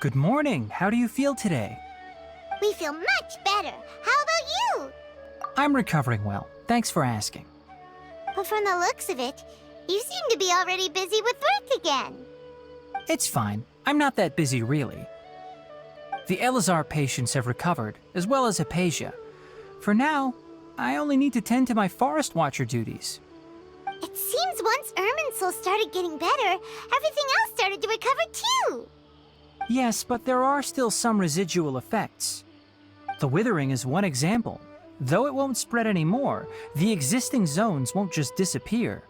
Good morning. How do you feel today? We feel much better. How about you? I'm recovering well. Thanks for asking. But from the looks of it, you seem to be already busy with work again. It's fine. I'm not that busy, really. The Elazar patients have recovered, as well as Hypatia. For now, I only need to tend to my Forest Watcher duties. It seems once Irminsul started getting better, everything else started to recover too. Yes, but there are still some residual effects. The withering is one example. Though it won't spread anymore, the existing zones won't just disappear.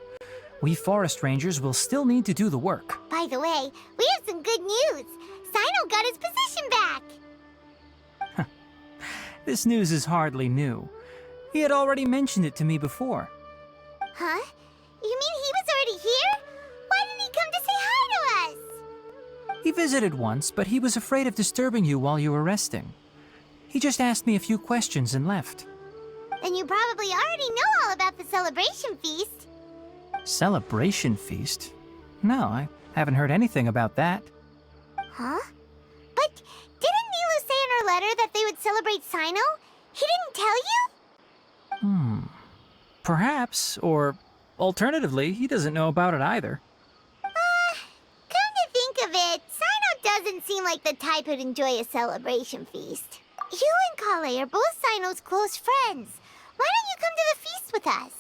We forest rangers will still need to do the work. By the way, we have some good news. Sino got his position back. This news is hardly new. He had already mentioned it to me before. Huh? You mean he was already here? Why didn't he come to say hi to us? He visited once, but he was afraid of disturbing you while you were resting. He just asked me a few questions and left. Then you probably already know all about the celebration feast. Celebration feast? No, I haven't heard anything about that. Huh? But didn't Nilu say in her letter that they would celebrate Sino? He didn't tell you? Perhaps, or alternatively, he doesn't know about it either. Come to think of it, Sino doesn't seem like the type who'd enjoy a celebration feast. You and Kale are both Sino's close friends. Why don't you come to the feast with us?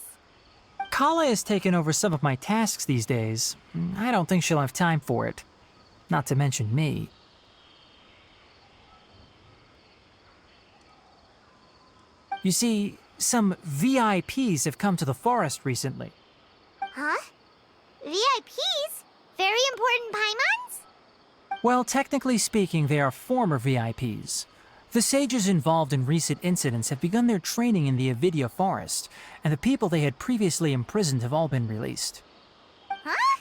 Kale has taken over some of my tasks these days. I don't think she'll have time for it. Not to mention me. You see, some VIPs have come to the forest recently. Huh? VIPs? Very important Paimons? Well, technically speaking, they are former VIPs. The sages involved in recent incidents have begun their training in the Avidya forest, and the people they had previously imprisoned have all been released. Huh?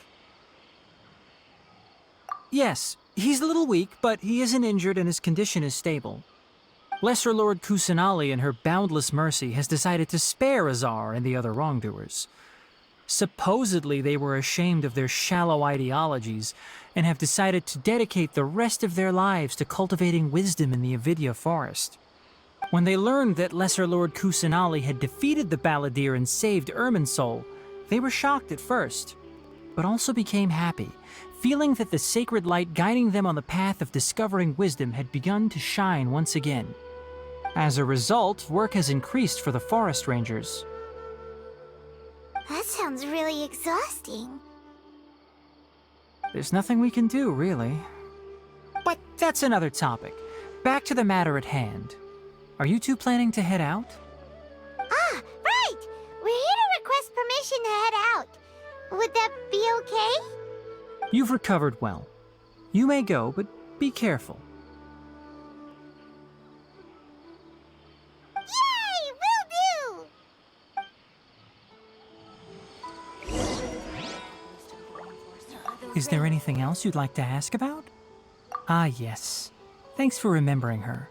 Yes, he's a little weak, but he isn't injured and his condition is stable. Lesser Lord Kusanali, in her boundless mercy, has decided to spare Azar and the other wrongdoers. Supposedly, they were ashamed of their shallow ideologies and have decided to dedicate the rest of their lives to cultivating wisdom in the Avidya forest. When they learned that Lesser Lord Kusanali had defeated the Balladeer and saved Irminsul, they were shocked at first, but also became happy, feeling that the sacred light guiding them on the path of discovering wisdom had begun to shine once again. As a result, work has increased for the forest rangers. That sounds really exhausting. There's nothing we can do, really. But that's another topic. Back to the matter at hand. Are you two planning to head out? Ah, right! We're here to request permission to head out. Would that be okay? You've recovered well. You may go, but be careful. Yay! Will do! Is there anything else you'd like to ask about? Ah, yes. Thanks for remembering her.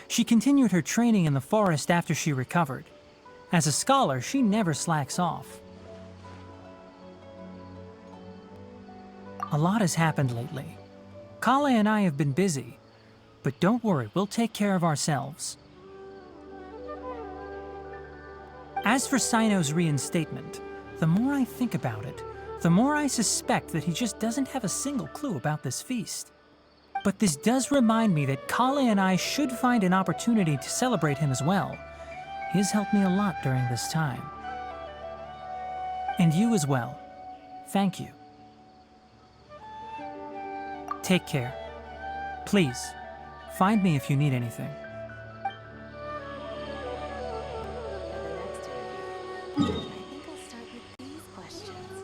She continued her training in the forest after she recovered. As a scholar, she never slacks off. A lot has happened lately. Kale and I have been busy, but don't worry, we'll take care of ourselves. As for Sino's reinstatement, the more I think about it, the more I suspect that he just doesn't have a single clue about this feast. But this does remind me that Kale and I should find an opportunity to celebrate him as well. He has helped me a lot during this time. And you as well. Thank you. Take care. Please, find me if you need anything. I think I'll start with these questions.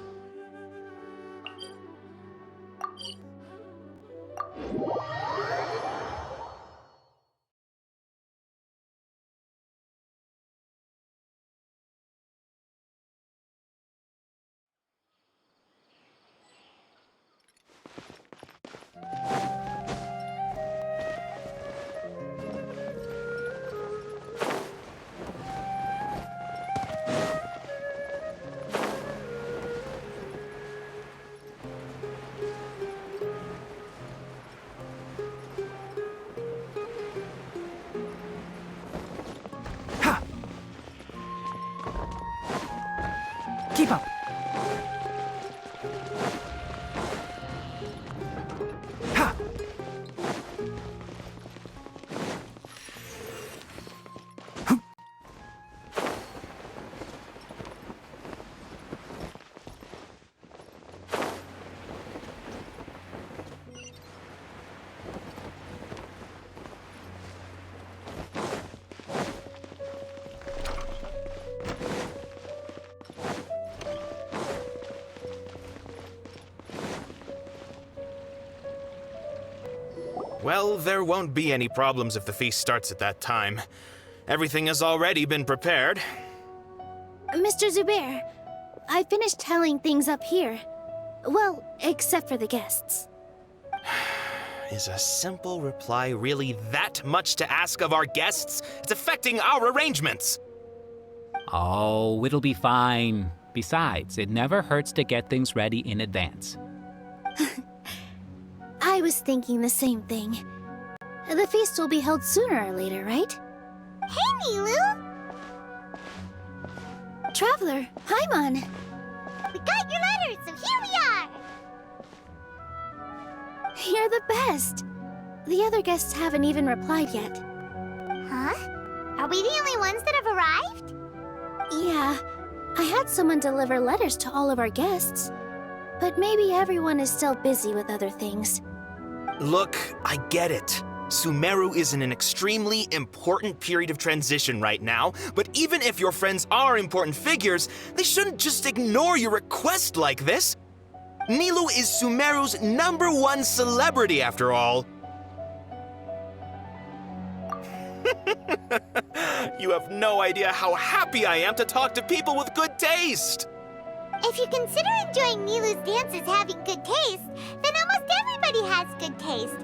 Well, there won't be any problems if the feast starts at that time. Everything has already been prepared. Mr. Zubair, I finished tallying things up here. Well, except for the guests. Is a simple reply really that much to ask of our guests? It's affecting our arrangements. Oh, it'll be fine. Besides, it never hurts to get things ready in advance. I was thinking the same thing. The feast will be held sooner or later, right? Hey, Nilu! Traveler, Paimon! We got your letters, so here we are! You're the best! The other guests haven't even replied yet. Huh? Are we the only ones that have arrived? Yeah, I had someone deliver letters to all of our guests. But maybe everyone is still busy with other things. Look, I get it. Sumeru is in an extremely important period of transition right now, but even if your friends are important figures, they shouldn't just ignore your request like this. Nilu is Sumeru's #1 celebrity, after all. You have no idea how happy I am to talk to people with good taste. If you consider enjoying Nilu's dances having good taste, then almost everybody has good taste.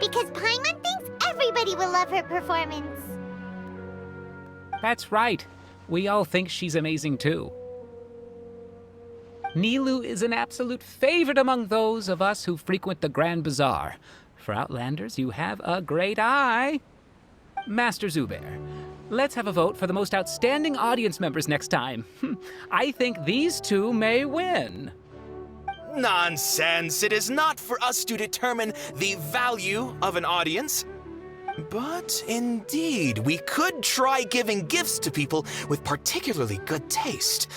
Because Paimon thinks everybody will love her performance. That's right. We all think she's amazing too. Nilu is an absolute favorite among those of us who frequent the Grand Bazaar. For Outlanders, you have a great eye. Master Zubair, let's have a vote for the most outstanding audience members next time. I think these two may win. Nonsense! It is not for us to determine the value of an audience. But indeed, we could try giving gifts to people with particularly good taste.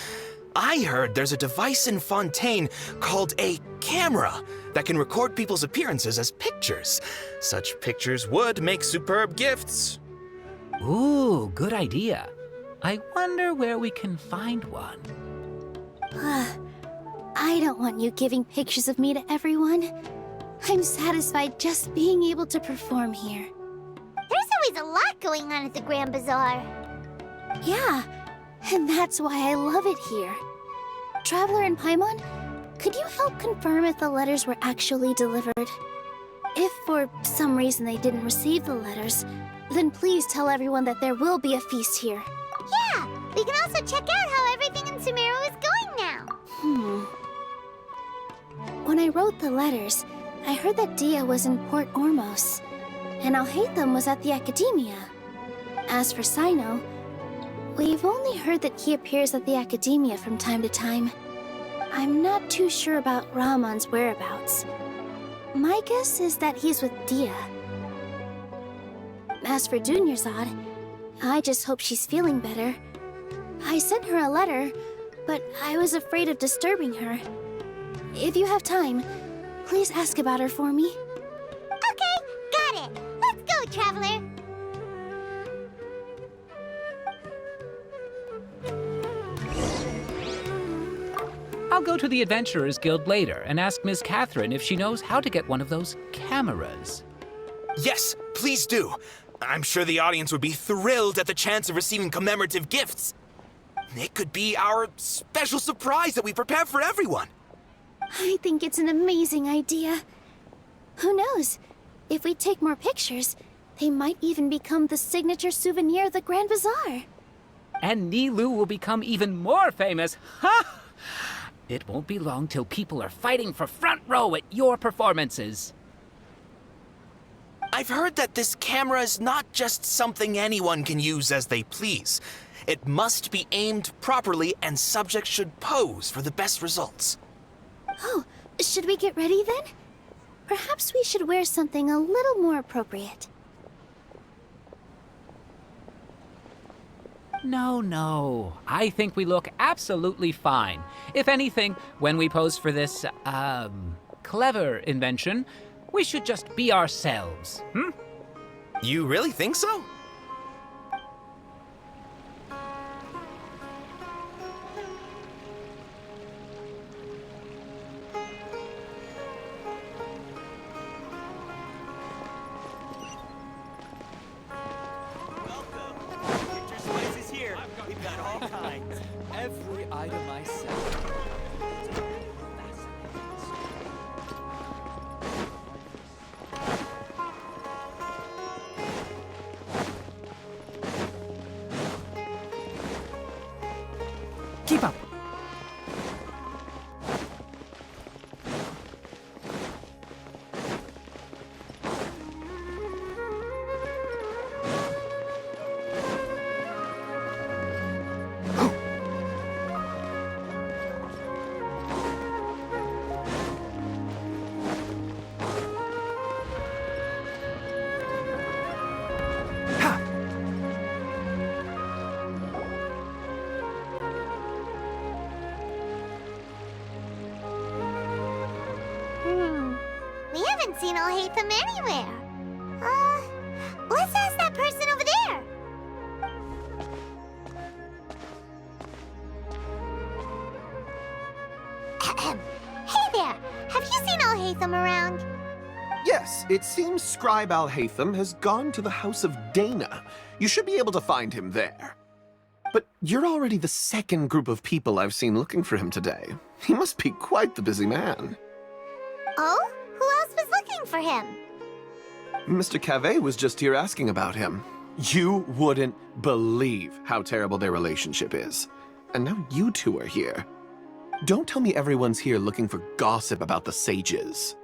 I heard there's a device in Fontaine called a camera that can record people's appearances as pictures. Such pictures would make superb gifts. Ooh, good idea. I wonder where we can find one. I don't want you giving pictures of me to everyone. I'm satisfied just being able to perform here. There's always a lot going on at the Grand Bazaar. Yeah, and that's why I love it here. Traveler and Paimon, could you help confirm if the letters were actually delivered? If for some reason they didn't receive the letters, then please tell everyone that there will be a feast here. Yeah, we can also check out how everything in Sumeru is going now. When I wrote the letters, I heard that Dia was in Port Ormos, and Alhaitham was at the Academia. As for Sino, we've only heard that he appears at the Academia from time to time. I'm not too sure about Rahman's whereabouts. My guess is that he's with Dia. As for Dunyarzad, I just hope she's feeling better. I sent her a letter, but I was afraid of disturbing her. If you have time, please ask about her for me. Okay, got it. Let's go, Traveler. I'll go to the Adventurers Guild later and ask Miss Catherine if she knows how to get one of those cameras. Yes, please do. I'm sure the audience would be thrilled at the chance of receiving commemorative gifts. It could be our special surprise that we prepare for everyone. I think it's an amazing idea. Who knows? If we take more pictures, they might even become the signature souvenir of the Grand Bazaar. And Nilu will become even more famous. Ha! It won't be long till people are fighting for front row at your performances. I've heard that this camera is not just something anyone can use as they please. It must be aimed properly and subjects should pose for the best results. Oh, should we get ready then? Perhaps we should wear something a little more appropriate. No. I think we look absolutely fine. If anything, when we pose for this, clever invention, we should just be ourselves, You really think so? We haven't seen Alhaitham anywhere. Let's ask that person over there. Hey there, have you seen Alhaitham around? Yes, it seems Scribe Alhaitham has gone to the House of Dana. You should be able to find him there. But you're already the second group of people I've seen looking for him today. He must be quite the busy man. Oh? Who else was looking for him? Mr. Cavey was just here asking about him. You wouldn't believe how terrible their relationship is. And now you two are here. Don't tell me everyone's here looking for gossip about the sages.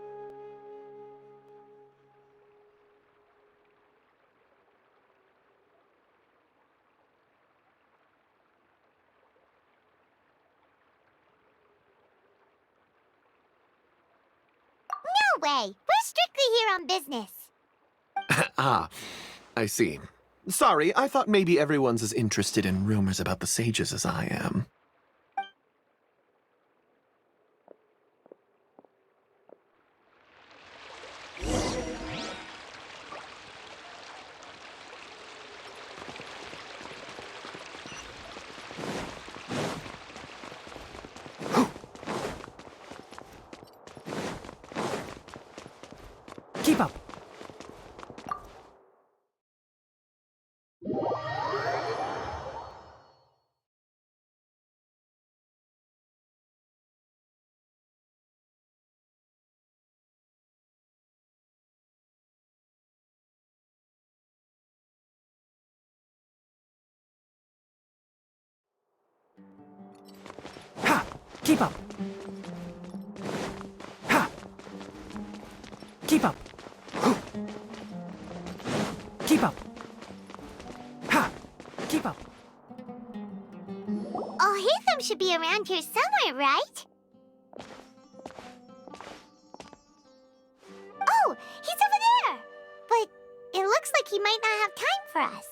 No way. We're strictly here on business. Ah, I see. Sorry, I thought maybe everyone's as interested in rumors about the sages as I am. Keep up. Ha! Keep up. Ha! Keep up. Keep up. Ha! Keep up. Alhaitham should be around here somewhere, right? Oh, he's over there! But it looks like he might not have time for us.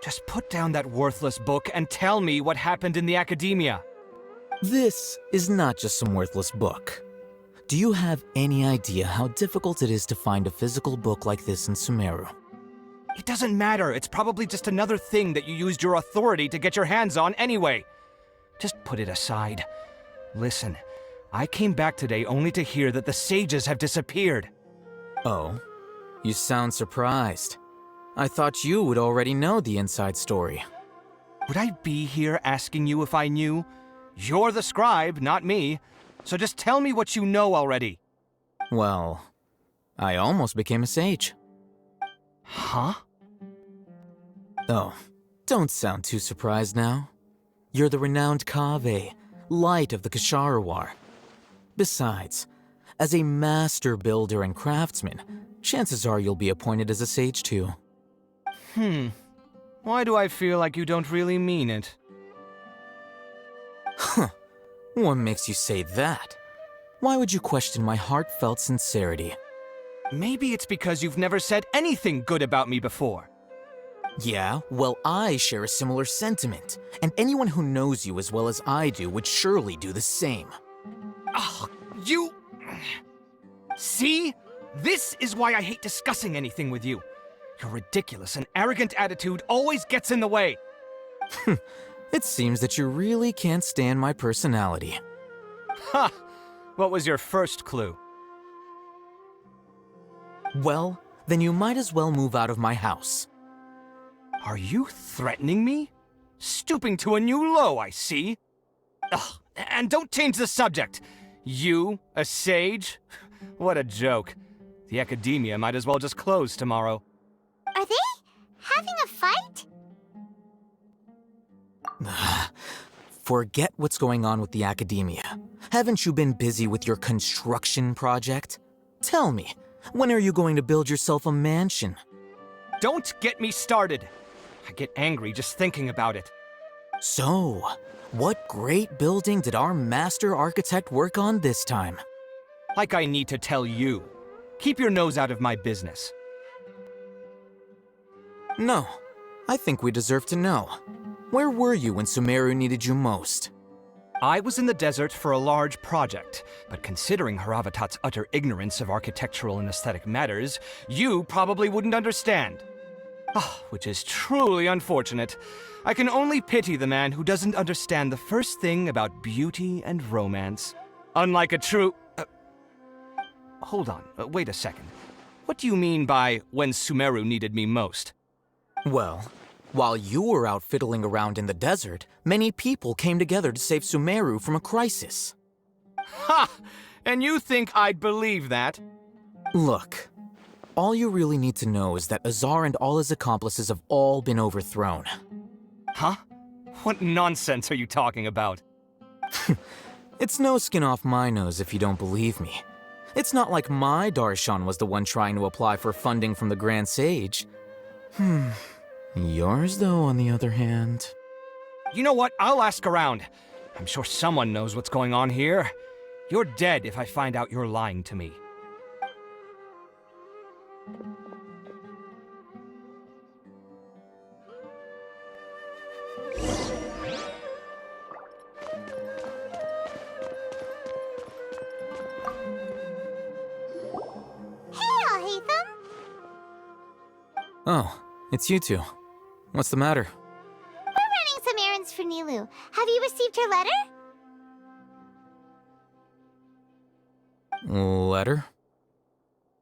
Just put down that worthless book and tell me what happened in the academia. This is not just some worthless book. Do you have any idea how difficult it is to find a physical book like this in Sumeru? It doesn't matter. It's probably just another thing that you used your authority to get your hands on anyway. Just put it aside. Listen, I came back today only to hear that the sages have disappeared. Oh, you sound surprised. I thought you would already know the inside story. Would I be here asking you if I knew? You're the scribe, not me. So just tell me what you know already. Well, I almost became a sage. Huh? Oh, don't sound too surprised now. You're the renowned Kaveh, light of the Ksharawar. Besides, as a master builder and craftsman, chances are you'll be appointed as a sage too. Why do I feel like you don't really mean it? Huh. What makes you say that? Why would you question my heartfelt sincerity? Maybe it's because you've never said anything good about me before. Yeah, well, I share a similar sentiment, and anyone who knows you as well as I do would surely do the same. Ugh, you... See? This is why I hate discussing anything with you. Your ridiculous and arrogant attitude always gets in the way. It seems that you really can't stand my personality. Ha! What was your first clue? Well, then you might as well move out of my house. Are you threatening me? Stooping to a new low, I see. Ugh, and don't change the subject. You, a sage? What a joke. The academia might as well just close tomorrow. Are they having a fight? Forget what's going on with the academia. Haven't you been busy with your construction project? Tell me, when are you going to build yourself a mansion? Don't get me started. I get angry just thinking about it. So, what great building did our master architect work on this time? Like I need to tell you. Keep your nose out of my business. No, I think we deserve to know. Where were you when Sumeru needed you most? I was in the desert for a large project, but considering Haravatat's utter ignorance of architectural and aesthetic matters, you probably wouldn't understand. Ah, which is truly unfortunate. I can only pity the man who doesn't understand the first thing about beauty and romance. Unlike a true... hold on, wait a second. What do you mean by when Sumeru needed me most? Well, while you were out fiddling around in the desert, many people came together to save Sumeru from a crisis. Ha! And you think I'd believe that? Look, all you really need to know is that Azar and all his accomplices have all been overthrown. Huh? What nonsense are you talking about? It's no skin off my nose if you don't believe me. It's not like my Darshan was the one trying to apply for funding from the Grand Sage. Yours, though, on the other hand... You know what? I'll ask around. I'm sure someone knows what's going on here. You're dead if I find out you're lying to me. Oh, it's you two. What's the matter? We're running some errands for Nilu. Have you received her letter? Letter?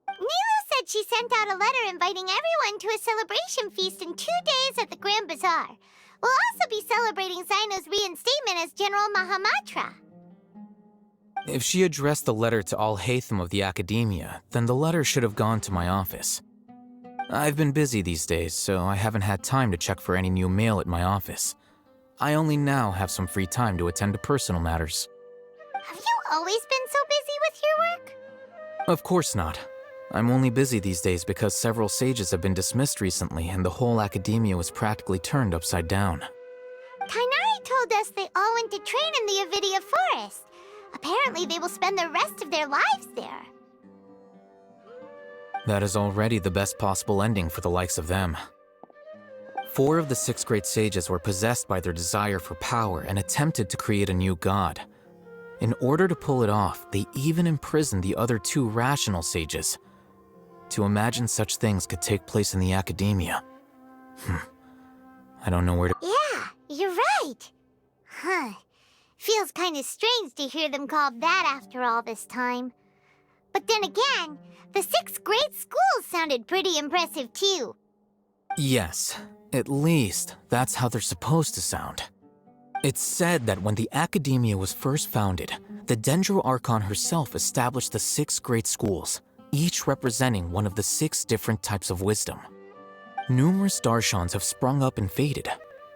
Nilu said she sent out a letter inviting everyone to a celebration feast in 2 days at the Grand Bazaar. We'll also be celebrating Zaino's reinstatement as General Mahamatra. If she addressed the letter to all Hatham of the Academia, then the letter should have gone to my office. I've been busy these days, so I haven't had time to check for any new mail at my office. I only now have some free time to attend to personal matters. Have you always been so busy with your work? Of course not. I'm only busy these days because several sages have been dismissed recently and the whole Academia was practically turned upside down. Kainari told us they all went to train in the Avidia Forest. Apparently they will spend the rest of their lives there. That is already the best possible ending for the likes of them. 4 of the 6 great sages were possessed by their desire for power and attempted to create a new god. In order to pull it off, they even imprisoned the other 2 rational sages. To imagine such things could take place in the Academia. I don't know where to... Yeah, you're right. Huh. Feels kind of strange to hear them called that after all this time. But then again, the 6 great schools sounded pretty impressive too. Yes, at least that's how they're supposed to sound. It's said that when the Academia was first founded, the Sumeru Archon herself established the 6 great schools, each representing one of the 6 different types of wisdom. Numerous Darshans have sprung up and faded.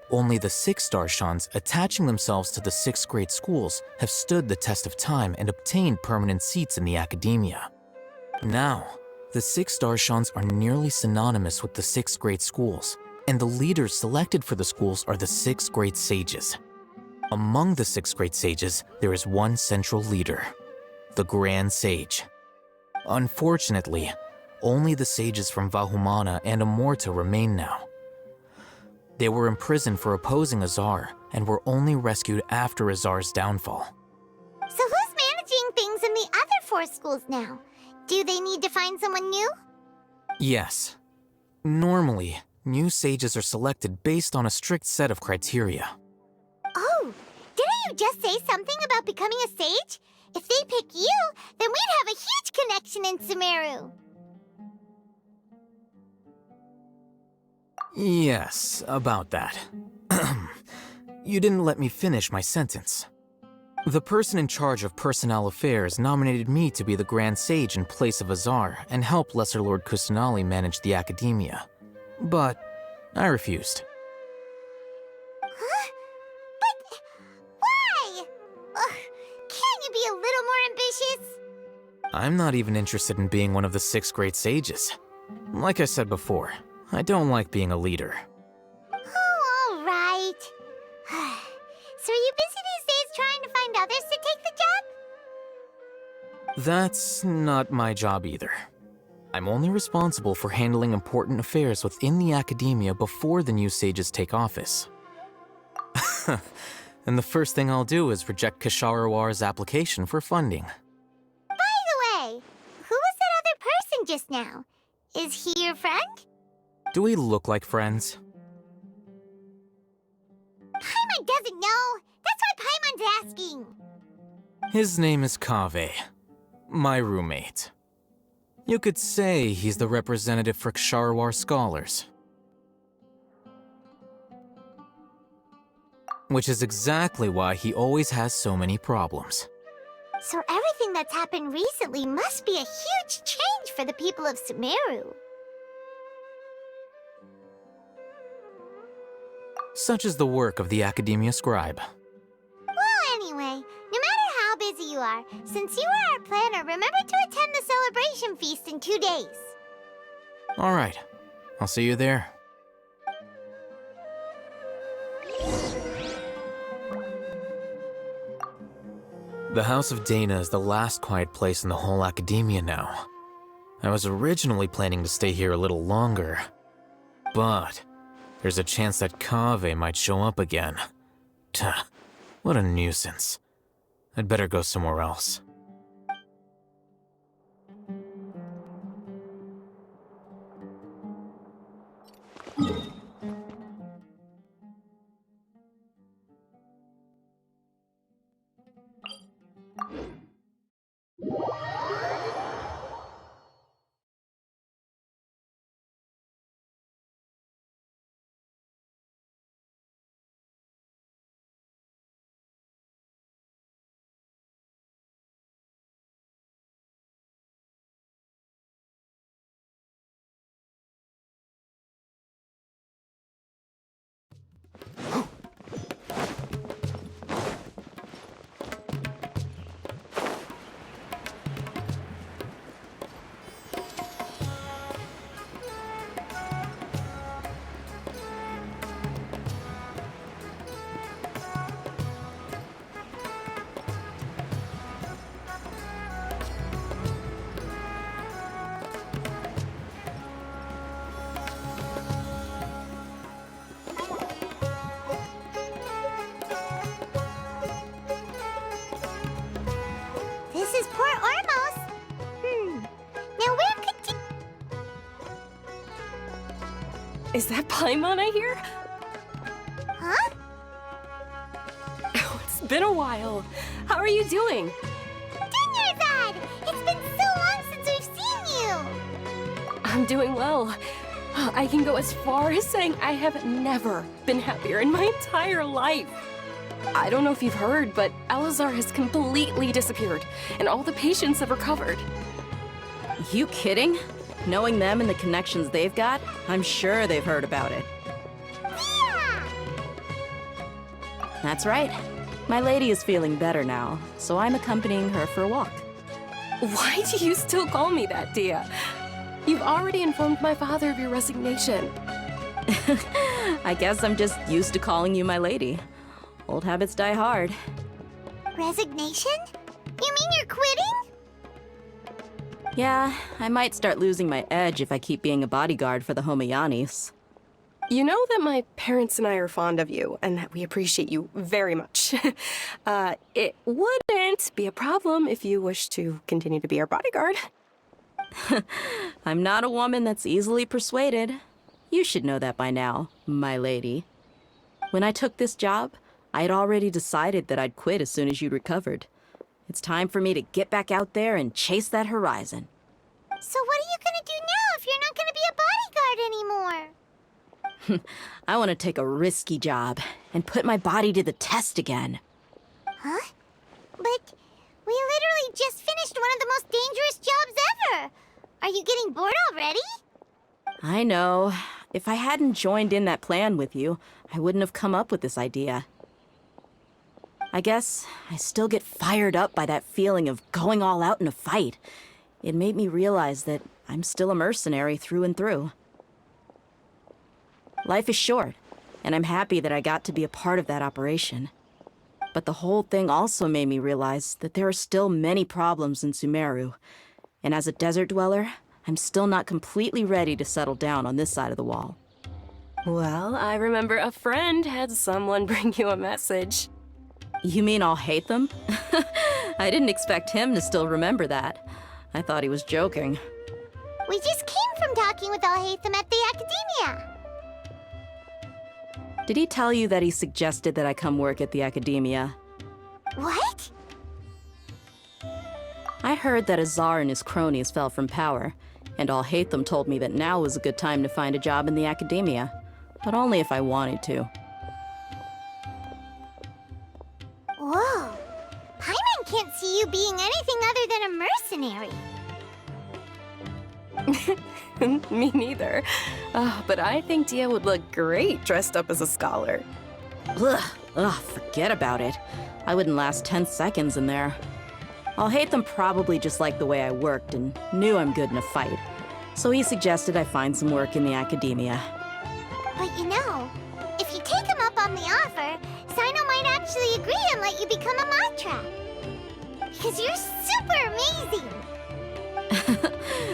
Only the 6 Darshans attaching themselves to the 6 great schools have stood the test of time and obtained permanent seats in the Academia. Now, the 6 Darshans are nearly synonymous with the 6 great schools, and the leaders selected for the schools are the 6 great sages. Among the 6 great sages, there is one central leader, the Grand Sage. Unfortunately, only the sages from Vahumana and Amorta remain now. They were imprisoned for opposing Azar and were only rescued after Azar's downfall. So who's managing things in the other 4 schools now? Do they need to find someone new? Yes. Normally, new sages are selected based on a strict set of criteria. Oh, didn't you just say something about becoming a sage? If they pick you, then we'd have a huge connection in Sumeru. Yes, about that. You didn't let me finish my sentence. The person in charge of personnel affairs nominated me to be the Grand Sage in place of Azar and help Lesser Lord Kusanali manage the Academia. But I refused. Huh? But why? Ugh, can't you be a little more ambitious? I'm not even interested in being one of the 6 great sages. Like I said before, I don't like being a leader. Oh, all right. So are you busy these days trying to find others to take the job? That's not my job either. I'm only responsible for handling important affairs within the Academia before the new sages take office. And the first thing I'll do is reject Kasharawar's application for funding. By the way, who was that other person just now? Is he your friend? Do we look like friends? Paimon doesn't know. That's why Paimon's asking. His name is Kaveh, my roommate. You could say he's the representative for Ksharawar scholars. Which is exactly why he always has so many problems. So everything that's happened recently must be a huge change for the people of Sumeru. Such is the work of the Academia Scribe. Well, anyway, no matter how busy you are, since you are our planner, remember to attend the celebration feast in 2 days. Alright, I'll see you there. The House of Dana is the last quiet place in the whole Academia now. I was originally planning to stay here a little longer, but there's a chance that Kaveh might show up again. Tuh, what a nuisance. I'd better go somewhere else. This is Port Ormos. Now where could you... Is that Paimon I hear? Huh? Oh, it's been a while. How are you doing? Dinyarzad! It's been so long since we've seen you! I'm doing well. I can go as far as saying I have never been happier in my entire life. I don't know if you've heard, but Elazar has completely disappeared, and all the patients have recovered. You kidding? Knowing them and the connections they've got, I'm sure they've heard about it. Yeah! That's right. My lady is feeling better now, so I'm accompanying her for a walk. Why do you still call me that, Dia? You've already informed my father of your resignation. I guess I'm just used to calling you my lady. Old habits die hard. Resignation? You mean you're quitting? Yeah, I might start losing my edge if I keep being a bodyguard for the Homayanis. You know that my parents and I are fond of you, and that we appreciate you very much. It wouldn't be a problem if you wish to continue to be our bodyguard. I'm not a woman that's easily persuaded. You should know that by now, my lady. When I took this job, I had already decided that I'd quit as soon as you'd recovered. It's time for me to get back out there and chase that horizon. So what are you gonna do now if you're not gonna be a bodyguard anymore? I want to take a risky job and put my body to the test again. Huh? But we literally just finished one of the most dangerous jobs ever! Are you getting bored already? I know. If I hadn't joined in that plan with you, I wouldn't have come up with this idea. I guess I still get fired up by that feeling of going all out in a fight. It made me realize that I'm still a mercenary through and through. Life is short, and I'm happy that I got to be a part of that operation. But the whole thing also made me realize that there are still many problems in Sumeru, and as a desert dweller, I'm still not completely ready to settle down on this side of the wall. Well, I remember a friend had someone bring you a message. You mean I'll hate them? I didn't expect him to still remember that. I thought he was joking. We just came from talking with Alhaitham at the Academia. Did he tell you that he suggested that I come work at the Academia? What? I heard that Azar and his cronies fell from power, and Alhaitham told me that now was a good time to find a job in the Academia, but only if I wanted to. Whoa. Paimon can't see you being anything other than a mercenary. Me neither. But I think Dia would look great dressed up as a scholar. Ugh, forget about it. I wouldn't last 10 seconds in there. Alhaitham probably just liked the way I worked and knew I'm good in a fight, so he suggested I find some work in the Academia. But you know, if you take him up on the offer, Sino might actually agree and let you become a Matra. Because you're super amazing!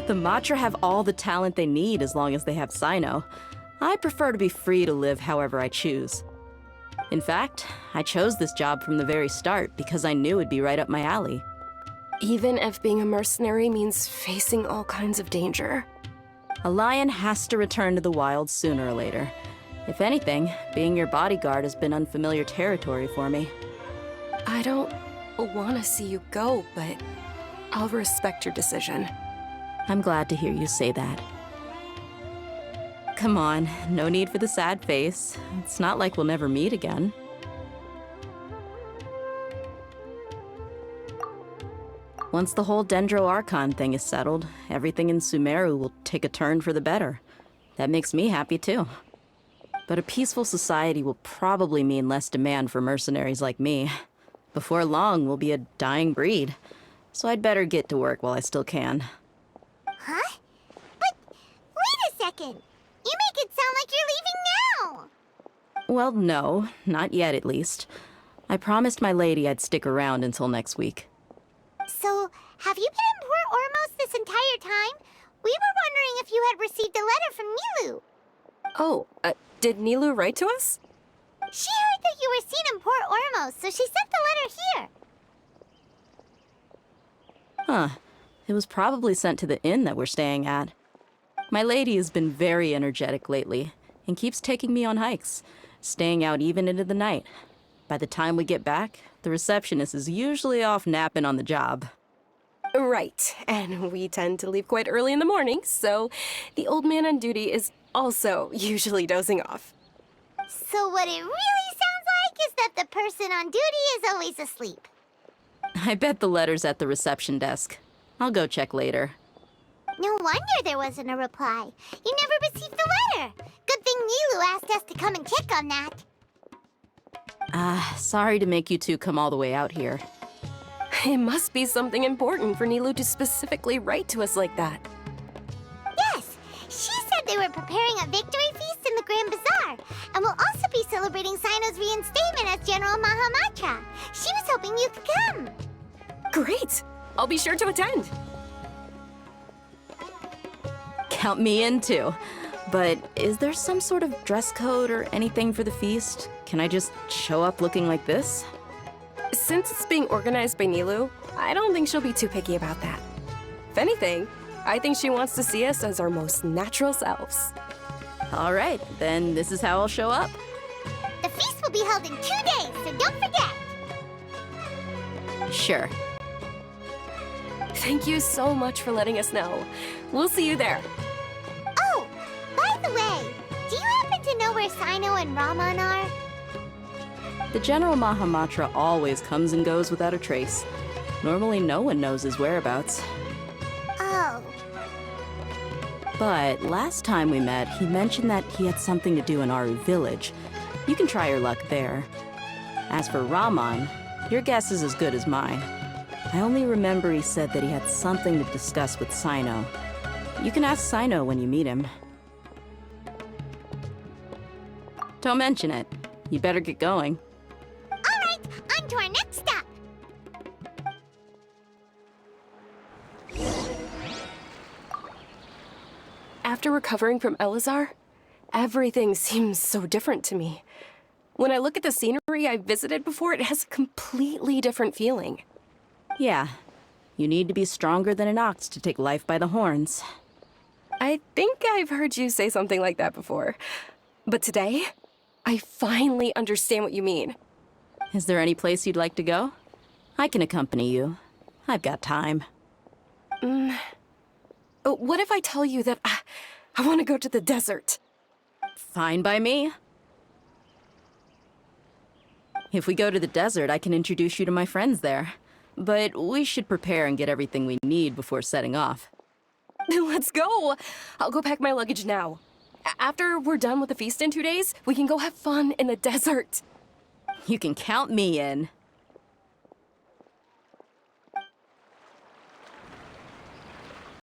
The Matra have all the talent they need as long as they have Sino. I prefer to be free to live however I choose. In fact, I chose this job from the very start because I knew it'd be right up my alley. Even if being a mercenary means facing all kinds of danger. A lion has to return to the wild sooner or later. If anything, being your bodyguard has been unfamiliar territory for me. I don't want to see you go, but I'll respect your decision. I'm glad to hear you say that. Come on, no need for the sad face. It's not like we'll never meet again. Once the whole Sumeru Archon thing is settled, everything in Sumeru will take a turn for the better. That makes me happy too. But a peaceful society will probably mean less demand for mercenaries like me. Before long, we'll be a dying breed. So I'd better get to work while I still can. Huh? But wait a second! You make it sound like you're leaving now! Well, no, not yet at least. I promised my lady I'd stick around until next week. So, have you been in Port Ormos this entire time? We were wondering if you had received a letter from Nilu. Oh, did Nilu write to us? She heard that you were seen in Port Ormos, so she sent the letter here. Huh. It was probably sent to the inn that we're staying at. My lady has been very energetic lately and keeps taking me on hikes, staying out even into the night. By the time we get back, the receptionist is usually off napping on the job. Right, and we tend to leave quite early in the morning, so the old man on duty is also usually dozing off. So what it really sounds like is that the person on duty is always asleep. I bet the letter's at the reception desk. I'll go check later. No wonder there wasn't a reply. You never received the letter. Good thing Nilu asked us to come and check on that. Sorry to make you two come all the way out here. It must be something important for Nilu to specifically write to us like that. Yes, she said they were preparing a victory feast in the Grand Bazaar, and will also be celebrating Sino's reinstatement as General Mahamatra. She was hoping you could come. Great! I'll be sure to attend. Count me in too. But is there some sort of dress code or anything for the feast? Can I just show up looking like this? Since it's being organized by Nilu, I don't think she'll be too picky about that. If anything, I think she wants to see us as our most natural selves. All right, then this is how I'll show up. The feast will be held in 2 days, so don't forget. Sure. Thank you so much for letting us know. We'll see you there. Oh, by the way, do you happen to know where Sino and Raman are? The General Mahamatra always comes and goes without a trace. Normally no one knows his whereabouts. Oh. But last time we met, he mentioned that he had something to do in Aru village. You can try your luck there. As for Raman, your guess is as good as mine. I only remember he said that he had something to discuss with Sino. You can ask Sino when you meet him. Don't mention it. You better get going. All right, on to our next stop. After recovering from Elazar, everything seems so different to me. When I look at the scenery I visited before, it has a completely different feeling. Yeah, you need to be stronger than an ox to take life by the horns. I think I've heard you say something like that before. But today, I finally understand what you mean. Is there any place you'd like to go? I can accompany you. I've got time. What if I tell you that I want to go to the desert? Fine by me. If we go to the desert, I can introduce you to my friends there. But we should prepare and get everything we need before setting off. Let's go! I'll go pack my luggage now. After we're done with the feast in 2 days, we can go have fun in the desert. You can count me in.